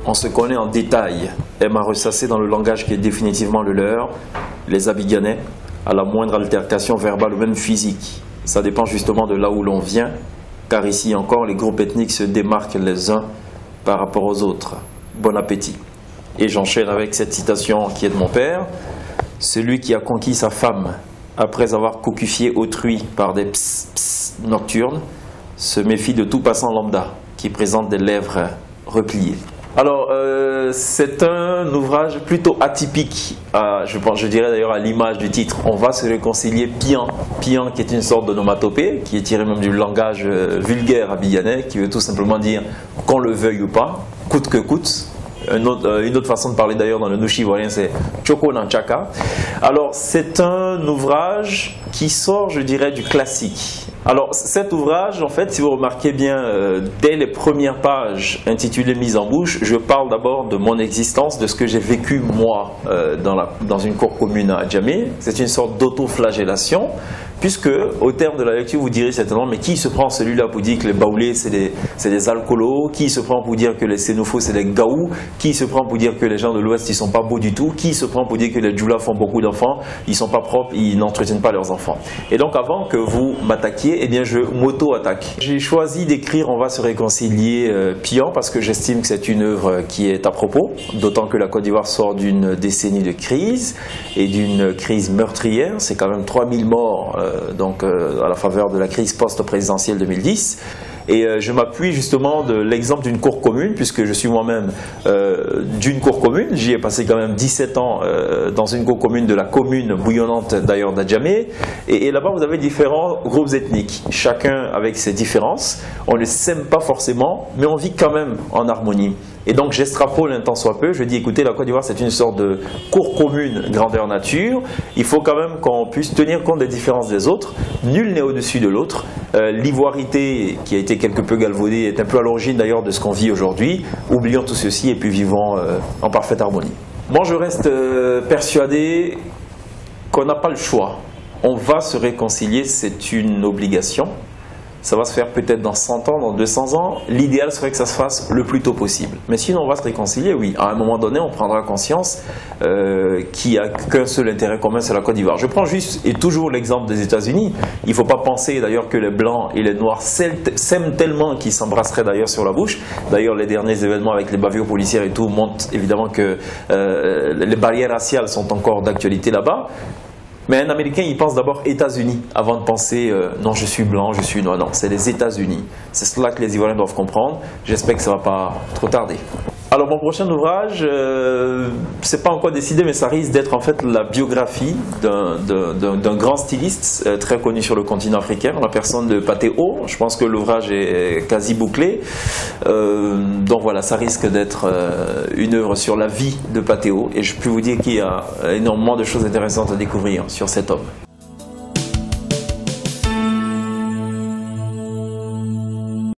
on se connaît en détail, aime à ressasser dans le langage qui est définitivement le leur, les Abidjanais, à la moindre altercation verbale ou même physique. Ça dépend justement de là où l'on vient, car ici encore, les groupes ethniques se démarquent les uns par rapport aux autres. Bon appétit. Et j'enchaîne avec cette citation qui est de mon père. Celui qui a conquis sa femme après avoir cocufié autrui par des ps nocturnes se méfie de tout passant lambda qui présente des lèvres repliées. Alors, c'est un ouvrage plutôt atypique, je dirais d'ailleurs à l'image du titre. On va se réconcilier Pian. Pian qui est une sorte d'onomatopée, qui est tiré même du langage vulgaire abidjanais, qui veut tout simplement dire qu'on le veuille ou pas, coûte que coûte. Une autre façon de parler d'ailleurs dans le nouchi ivoirien, c'est Choko Nanchaka. Alors, c'est un ouvrage qui sort, je dirais, du classique. Alors, cet ouvrage, en fait, si vous remarquez bien, dès les premières pages intitulées Mise en bouche, je parle d'abord de mon existence, de ce que j'ai vécu moi dans une cour commune à Adjamé. C'est une sorte d'autoflagellation, puisque au terme de la lecture, vous direz certainement, mais qui se prend celui-là pour dire que les baoulés, c'est des alcoolos? Qui se prend pour dire que les sénoufos, c'est des gaous? Qui se prend pour dire que les gens de l'Ouest, ils sont pas beaux du tout? Qui se prend pour dire que les djoulas font beaucoup d'enfants? Ils sont pas propres, ils n'entretiennent pas leurs enfants. Et donc, avant que vous m'attaquiez, eh bien, je m'auto-attaque. J'ai choisi d'écrire On va se réconcilier Pian parce que j'estime que c'est une œuvre qui est à propos, d'autant que la Côte d'Ivoire sort d'une décennie de crise et d'une crise meurtrière. C'est quand même 3000 morts à la faveur de la crise post-présidentielle 2010. Et je m'appuie justement de l'exemple d'une cour commune, puisque je suis moi-même d'une cour commune. J'y ai passé quand même 17 ans dans une cour commune de la commune bouillonnante d'ailleurs d'Adjamé. Et là-bas, vous avez différents groupes ethniques, chacun avec ses différences. On ne s'aime pas forcément, mais on vit quand même en harmonie. Et donc j'extrapole un tant soit peu, je dis écoutez, la Côte d'Ivoire c'est une sorte de cour commune grandeur nature, il faut quand même qu'on puisse tenir compte des différences des autres, nul n'est au-dessus de l'autre, l'ivoirité qui a été quelque peu galvaudée est un peu à l'origine d'ailleurs de ce qu'on vit aujourd'hui, oublions tout ceci et puis vivons en parfaite harmonie. Moi je reste persuadé qu'on n'a pas le choix, on va se réconcilier, c'est une obligation. Ça va se faire peut-être dans 100 ans, dans 200 ans. L'idéal serait que ça se fasse le plus tôt possible. Mais sinon, on va se réconcilier, oui. À un moment donné, on prendra conscience qu'il n'y a qu'un seul intérêt commun, c'est la Côte d'Ivoire. Je prends juste et toujours l'exemple des États-Unis. Il ne faut pas penser d'ailleurs que les Blancs et les Noirs s'aiment tellement qu'ils s'embrasseraient d'ailleurs sur la bouche. D'ailleurs, les derniers événements avec les bavures policières et tout montrent évidemment que les barrières raciales sont encore d'actualité là-bas. Mais un Américain, il pense d'abord États-Unis avant de penser non, je suis blanc, je suis noir. Non, c'est les États-Unis. C'est cela que les Ivoiriens doivent comprendre. J'espère que ça ne va pas trop tarder. Alors mon prochain ouvrage, c'est pas encore décidé, mais ça risque d'être en fait la biographie d'un grand styliste très connu sur le continent africain, la personne de Paté-O. Je pense que l'ouvrage est quasi bouclé. Donc voilà, ça risque d'être une œuvre sur la vie de Paté-O. Et je peux vous dire qu'il y a énormément de choses intéressantes à découvrir sur cet homme.